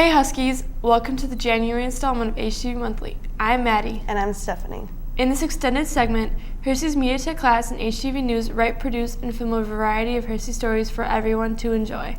Hey Huskies, welcome to the January installment of HTV Monthly. I'm Maddie. And I'm Stephanie. In this extended segment, Hersey's Media Tech class and HTV News write, produce, and film a variety of Hersey stories for everyone to enjoy.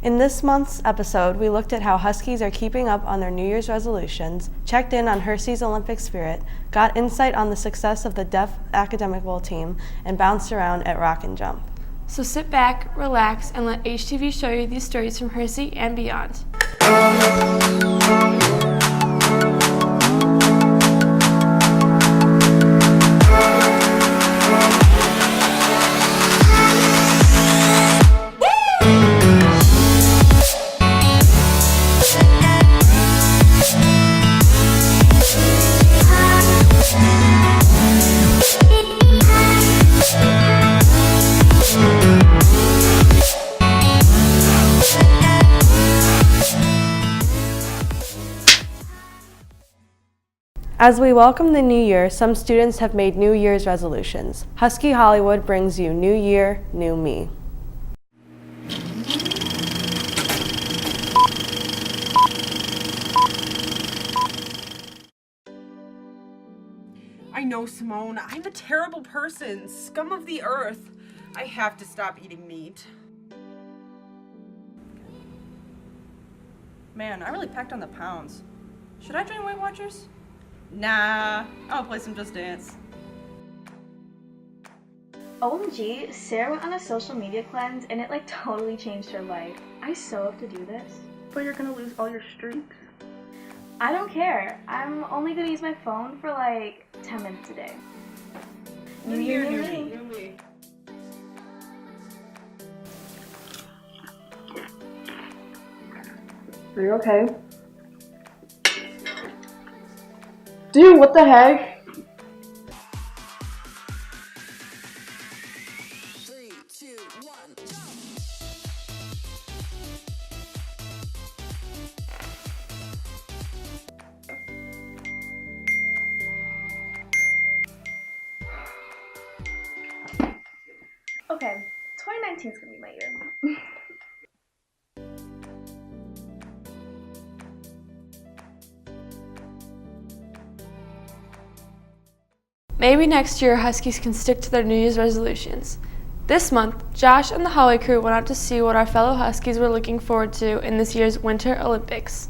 In this month's episode, we looked at how Huskies are keeping up on their New Year's resolutions, checked in on Hersey's Olympic spirit, got insight on the success of the Deaf Academic Bowl team, and bounced around at Rockin Jump. So sit back, relax, and let HTV show you these stories from Hersey and beyond. As we welcome the new year, some students have made New Year's resolutions. Husky Hollywood brings you New Year, New Me. I know, Simone. I'm a terrible person. Scum of the earth. I have to stop eating meat. Man, I really packed on the pounds. Should I join Weight Watchers? Nah, I'll play some Just Dance. OMG, Sarah went on a social media cleanse and it totally changed her life. I so have to do this. But you're gonna lose all your streaks. I don't care. I'm only gonna use my phone for 10 minutes a day. New year, new me. Are you okay? Dude, what the heck? 3, 2, 1, jump! Okay, 2019 is gonna be my year. Maybe next year Huskies can stick to their New Year's resolutions. This month, Josh and the hallway crew went out to see what our fellow Huskies were looking forward to in this year's Winter Olympics.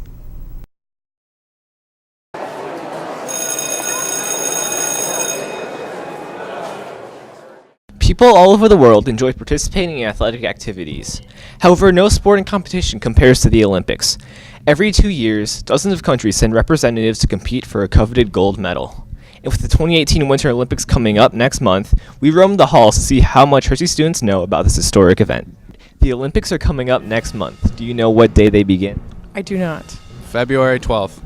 People all over the world enjoy participating in athletic activities. However, no sport and competition compares to the Olympics. Every 2 years, dozens of countries send representatives to compete for a coveted gold medal. And with the 2018 Winter Olympics coming up next month, we roamed the halls to see how much Hersey students know about this historic event. The Olympics are coming up next month. Do you know what day they begin? I do not. February 12th.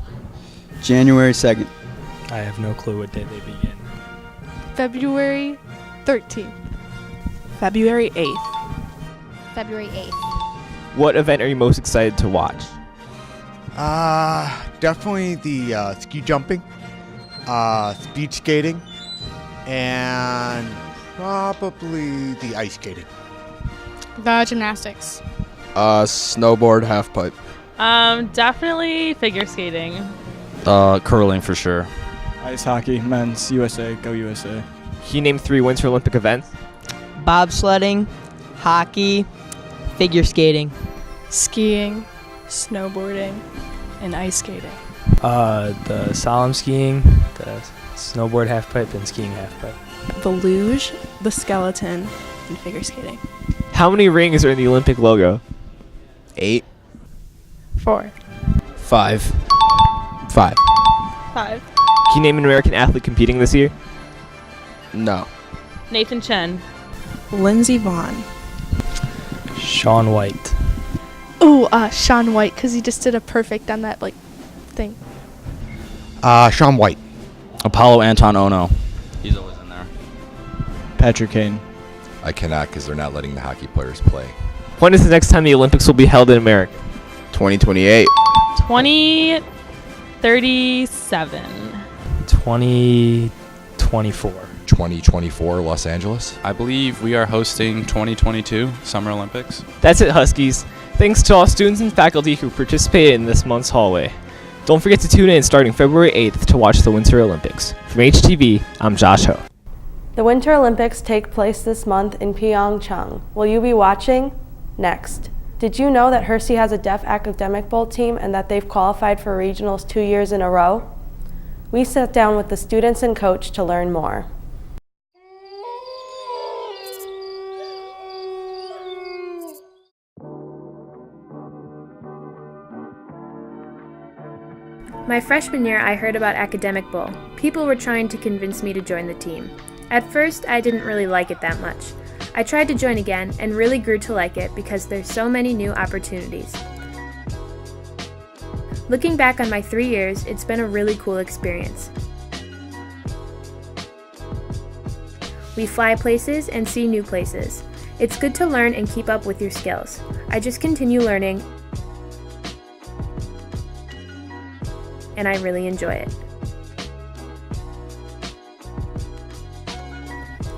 January 2nd. I have no clue what day they begin. February 13th. February 8th. February 8th. What event are you most excited to watch? Definitely the ski jumping, speed skating, and probably the ice skating. The gymnastics. Snowboard, half pipe. Definitely figure skating. Curling for sure. Ice hockey, men's, USA, go USA. Can you name 3 Winter Olympic events? Bobsledding, hockey, figure skating. Skiing, snowboarding, and ice skating. The slalom skiing, the snowboard half pipe, and skiing half pipe. The luge, the skeleton, and figure skating. How many rings are in the Olympic logo? 8. 4. 5. 5. Can you name an American athlete competing this year? No. Nathan Chen. Lindsey Vaughn. Shaun White. Oh, Shaun White, because he just did a perfect on that, thing. Shaun White. Apollo Anton Ono. He's always in there. Patrick Kane. I cannot because they're not letting the hockey players play. When is the next time the Olympics will be held in America? 2028. 2037. 2024. 2024 Los Angeles. I believe we are hosting 2022 Summer Olympics. That's it, Huskies. Thanks to all students and faculty who participated in this month's hallway. Don't forget to tune in starting February 8th to watch the Winter Olympics. From HTV, I'm Josh Ho. The Winter Olympics take place this month in Pyeongchang. Will you be watching? Next. Did you know that Hersey has a Deaf Academic Bowl team and that they've qualified for regionals 2 years in a row? We sat down with the students and coach to learn more. My freshman year, I heard about Academic Bowl. People were trying to convince me to join the team. At first, I didn't really like it that much. I tried to join again and really grew to like it because there's so many new opportunities. Looking back on my 3 years, it's been a really cool experience. We fly places and see new places. It's good to learn and keep up with your skills. I just continue learning, and I really enjoy it.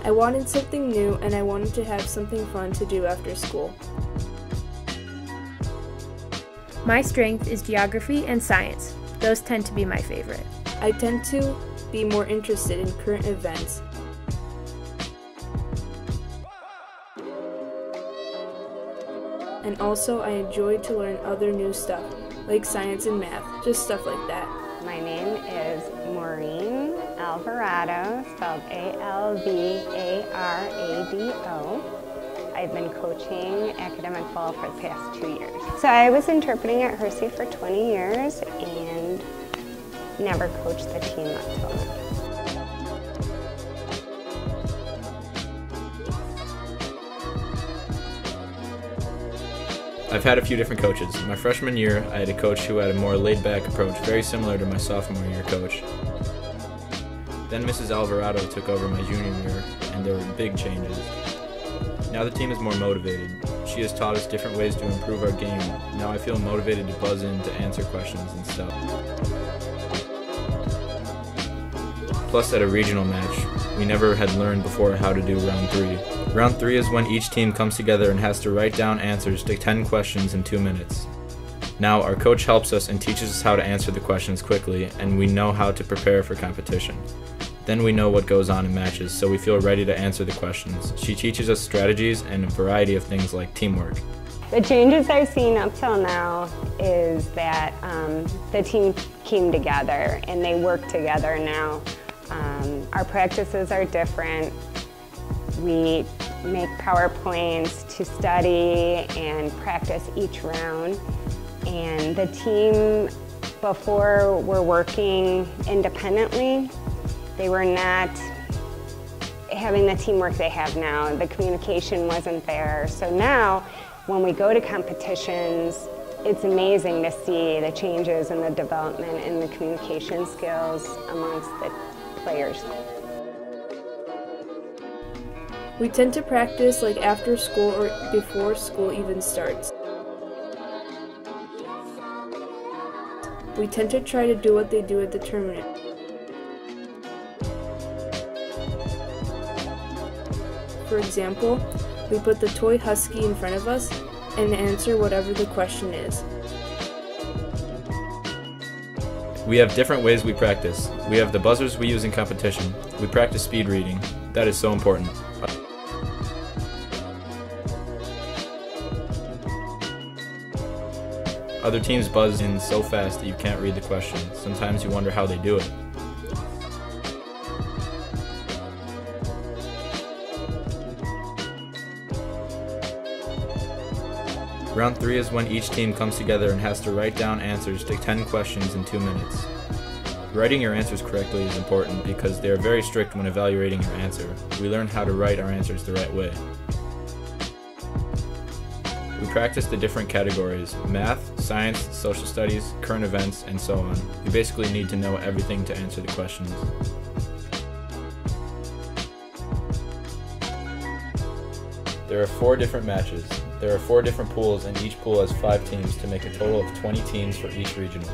I wanted something new and I wanted to have something fun to do after school. My strength is geography and science. Those tend to be my favorite. I tend to be more interested in current events. And also I enjoy to learn other new stuff, like science and math, just stuff like that. My name is Maureen Alvarado, spelled A-L-V-A-R-A-D-O. I've been coaching academic ball for the past 2 years. So I was interpreting at Hersey for 20 years and never coached the team up till now. I've had a few different coaches. My freshman year, I had a coach who had a more laid-back approach, very similar to my sophomore year coach. Then Mrs. Alvarado took over my junior year, and there were big changes. Now the team is more motivated. She has taught us different ways to improve our game. Now I feel motivated to buzz in to answer questions and stuff. Plus, at a regional match, we never had learned before how to do round 3. Round 3 is when each team comes together and has to write down answers to 10 questions in 2 minutes. Now, our coach helps us and teaches us how to answer the questions quickly, and we know how to prepare for competition. Then we know what goes on in matches, so we feel ready to answer the questions. She teaches us strategies and a variety of things like teamwork. The changes I've seen up till now is that the team came together and they work together now. Our practices are different. We make PowerPoints to study and practice each round. And the team, before, were working independently. They were not having the teamwork they have now. The communication wasn't there. So now, when we go to competitions, it's amazing to see the changes and the development in the communication skills amongst the players. We tend to practice like after school or before school even starts. We tend to try to do what they do at the tournament. For example, we put the toy Husky in front of us and answer whatever the question is. We have different ways we practice. We have the buzzers we use in competition. We practice speed reading. That is so important. Other teams buzz in so fast that you can't read the question. Sometimes you wonder how they do it. Round 3 is when each team comes together and has to write down answers to 10 questions in 2 minutes. Writing your answers correctly is important because they are very strict when evaluating your answer. We learn how to write our answers the right way. We practice the different categories: math, science, social studies, current events, and so on. You basically need to know everything to answer the questions. There are 4 different matches. There are 4 different pools, and each pool has 5 teams to make a total of 20 teams for each regional.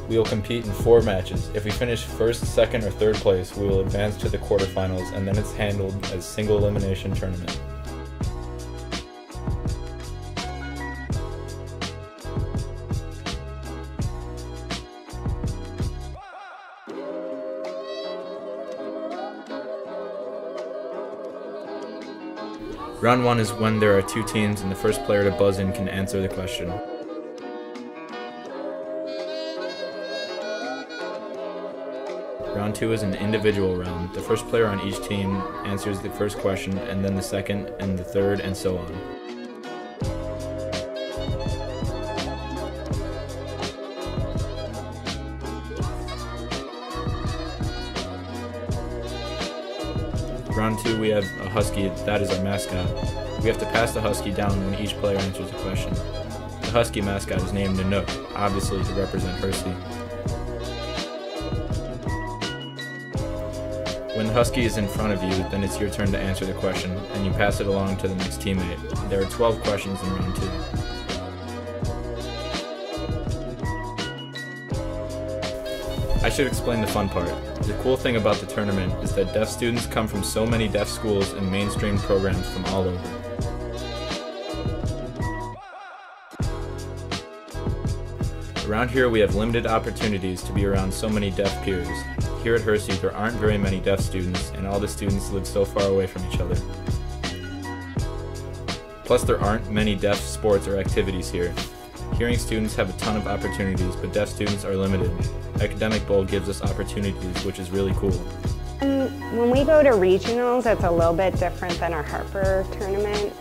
We will compete in 4 matches. If we finish first, second, or third place, we will advance to the quarterfinals, and then it's handled as single elimination tournament. Round 1 is when there are 2 teams and the first player to buzz in can answer the question. Round 2 is an individual round. The first player on each team answers the first question, and then the second and the third, and so on. Round 2, we have a Husky, that is our mascot. We have to pass the Husky down when each player answers a question. The Husky mascot is named Nanook, obviously to represent Hersey. When the Husky is in front of you, then it's your turn to answer the question, and you pass it along to the next teammate. There are 12 questions in round 2. I should explain the fun part. The cool thing about the tournament is that deaf students come from so many deaf schools and mainstream programs from all over. Around here we have limited opportunities to be around so many deaf peers. Here at Hersey there aren't very many deaf students, and all the students live so far away from each other. Plus there aren't many deaf sports or activities here. Hearing students have a ton of opportunities, but deaf students are limited. Academic Bowl gives us opportunities, which is really cool. When we go to regionals, it's a little bit different than our Harper tournament.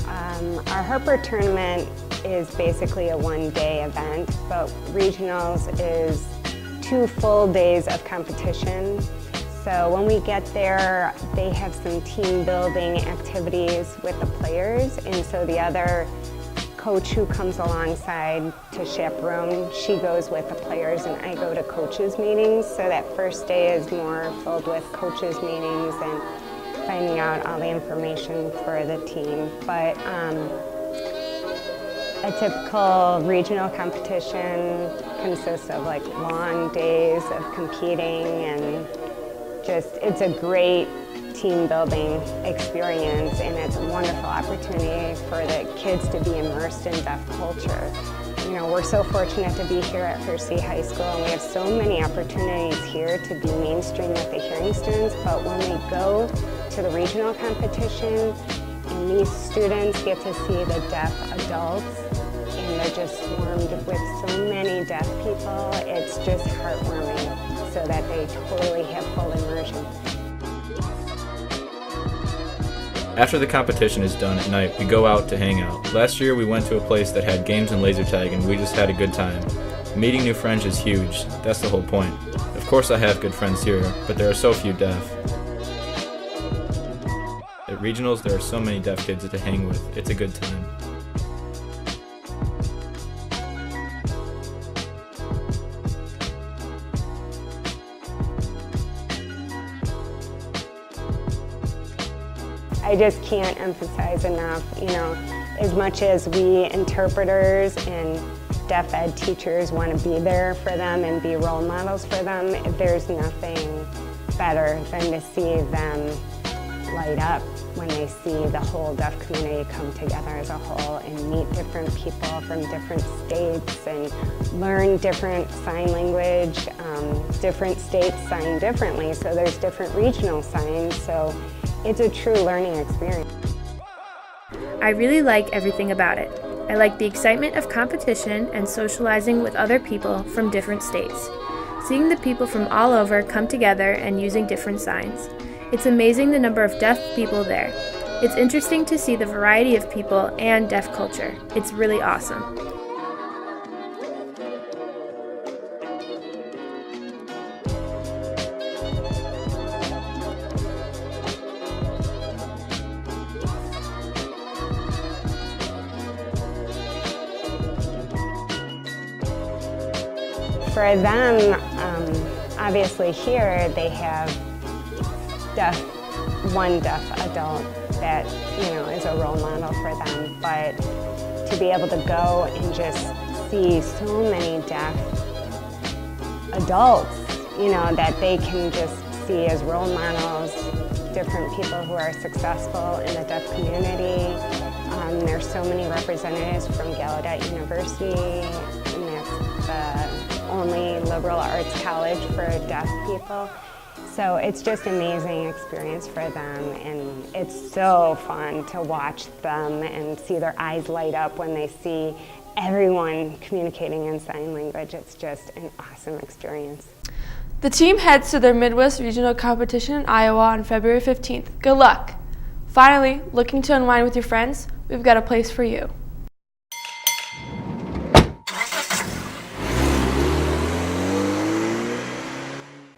Our Harper tournament is basically a one-day event, but regionals is 2 full days of competition. So when we get there, they have some team building activities with the players, and so the other coach who comes alongside to chaperone, she goes with the players and I go to coaches meetings. So that first day is more filled with coaches meetings and finding out all the information for the team. But a typical regional competition consists of like long days of competing, and just it's a great team building experience, and it's a wonderful opportunity for the kids to be immersed in deaf culture. You know, we're so fortunate to be here at Hersey High School, and we have so many opportunities here to be mainstream with the hearing students, but when we go to the regional competition and these students get to see the deaf adults and they're just swarmed with so many deaf people, it's just heartwarming so that they totally have full immersion. After the competition is done at night, we go out to hang out. Last year we went to a place that had games and laser tag, and we just had a good time. Meeting new friends is huge, that's the whole point. Of course I have good friends here, but there are so few deaf. At regionals there are so many deaf kids to hang with, it's a good time. I just can't emphasize enough, you know, as much as we interpreters and deaf ed teachers want to be there for them and be role models for them, there's nothing better than to see them light up when they see the whole deaf community come together as a whole and meet different people from different states and learn different sign language. Different states sign differently, so there's different regional signs, so it's a true learning experience. I really like everything about it. I like the excitement of competition and socializing with other people from different states. Seeing the people from all over come together and using different signs. It's amazing the number of deaf people there. It's interesting to see the variety of people and deaf culture. It's really awesome. For them, obviously here they have one deaf adult that, you know, is a role model for them, but to be able to go and just see so many deaf adults, you know, that they can just see as role models, different people who are successful in the deaf community. There's so many representatives from Gallaudet University, and that's the only liberal arts college for deaf people. So it's just an amazing experience for them, and it's so fun to watch them and see their eyes light up when they see everyone communicating in sign language. It's just an awesome experience. The team heads to their Midwest Regional Competition in Iowa on February 15th. Good luck! Finally, looking to unwind with your friends? We've got a place for you.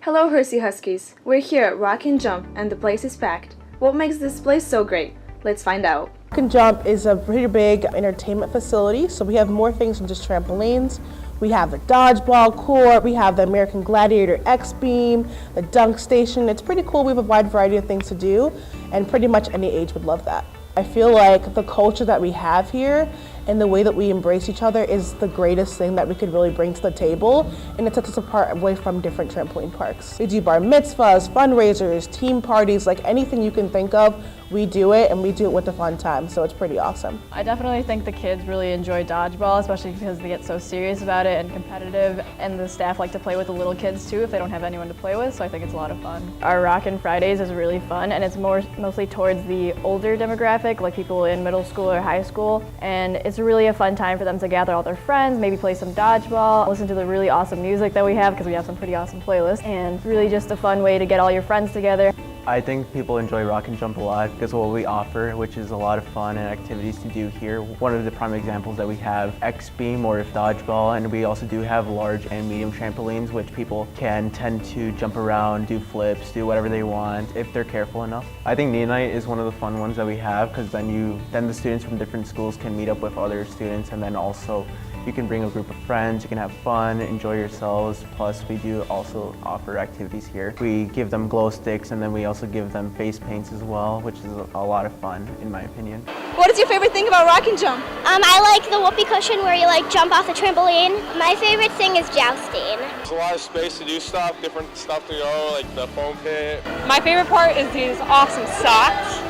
Hello Hersey Huskies. We're here at Rockin Jump and the place is packed. What makes this place so great? Let's find out. Rockin Jump is a pretty big entertainment facility, so we have more things than just trampolines. We have the dodgeball court, we have the American Gladiator X-Beam, the dunk station. It's pretty cool. We have a wide variety of things to do, and pretty much any age would love that. I feel like the culture that we have here and the way that we embrace each other is the greatest thing that we could really bring to the table, and it sets us apart away from different trampoline parks. We do bar mitzvahs, fundraisers, team parties, like anything you can think of, we do it, and we do it with a fun time, so it's pretty awesome. I definitely think the kids really enjoy dodgeball, especially because they get so serious about it and competitive, and the staff like to play with the little kids too if they don't have anyone to play with, so I think it's a lot of fun. Our Rockin' Fridays is really fun, and it's mostly towards the older demographic, like people in middle school or high school, and it's really a fun time for them to gather all their friends, maybe play some dodgeball, listen to the really awesome music that we have, because we have some pretty awesome playlists, and really just a fun way to get all your friends together. I think people enjoy Rockin Jump a lot because of what we offer, which is a lot of fun and activities to do here. One of the prime examples that we have X-Beam or dodgeball, and we also do have large and medium trampolines which people can tend to jump around, do flips, do whatever they want if they're careful enough. I think Nia Night is one of the fun ones that we have because then the students from different schools can meet up with other students, and then also you can bring a group of friends, you can have fun, enjoy yourselves, plus we do also offer activities here. We give them glow sticks, and then we also give them face paints as well, which is a lot of fun in my opinion. What is your favorite thing about Rockin Jump? I like the whoopee cushion where you jump off the trampoline. My favorite thing is jousting. There's a lot of space to do stuff, different stuff to go, like the foam pit. My favorite part is these awesome socks.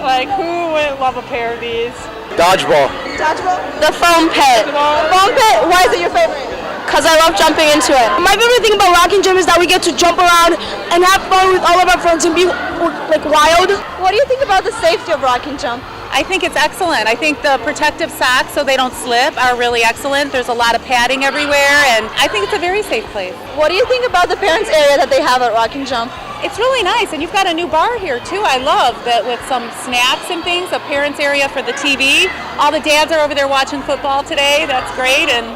Who wouldn't love a pair of these? Dodgeball. Dodgeball? The foam pit. Foam pit? Why is it your favorite? Because I love jumping into it. My favorite thing about Rockin Jump is that we get to jump around and have fun with all of our friends and be wild. What do you think about the safety of Rockin Jump? I think it's excellent. I think the protective socks so they don't slip are really excellent. There's a lot of padding everywhere, and I think it's a very safe place. What do you think about the parents area that they have at Rockin Jump? It's really nice, and you've got a new bar here too. I love that with some snacks and things, a parents area for the TV. All the dads are over there watching football today. That's great, and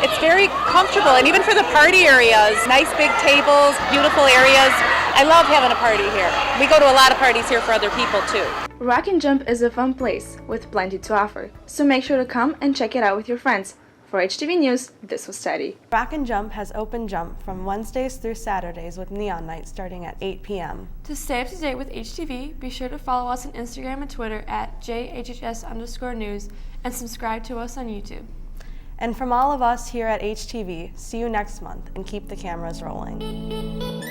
it's very comfortable. And even for the party areas, nice big tables, beautiful areas. I love having a party here. We go to a lot of parties here for other people too. Rockin Jump is a fun place with plenty to offer, so make sure to come and check it out with your friends. For HTV News, this was Teddy. Rockin Jump has open jump from Wednesdays through Saturdays with Neon Night starting at 8 p.m. To stay up to date with HTV, be sure to follow us on Instagram and Twitter at JHHS_news and subscribe to us on YouTube. And from all of us here at HTV, see you next month and keep the cameras rolling.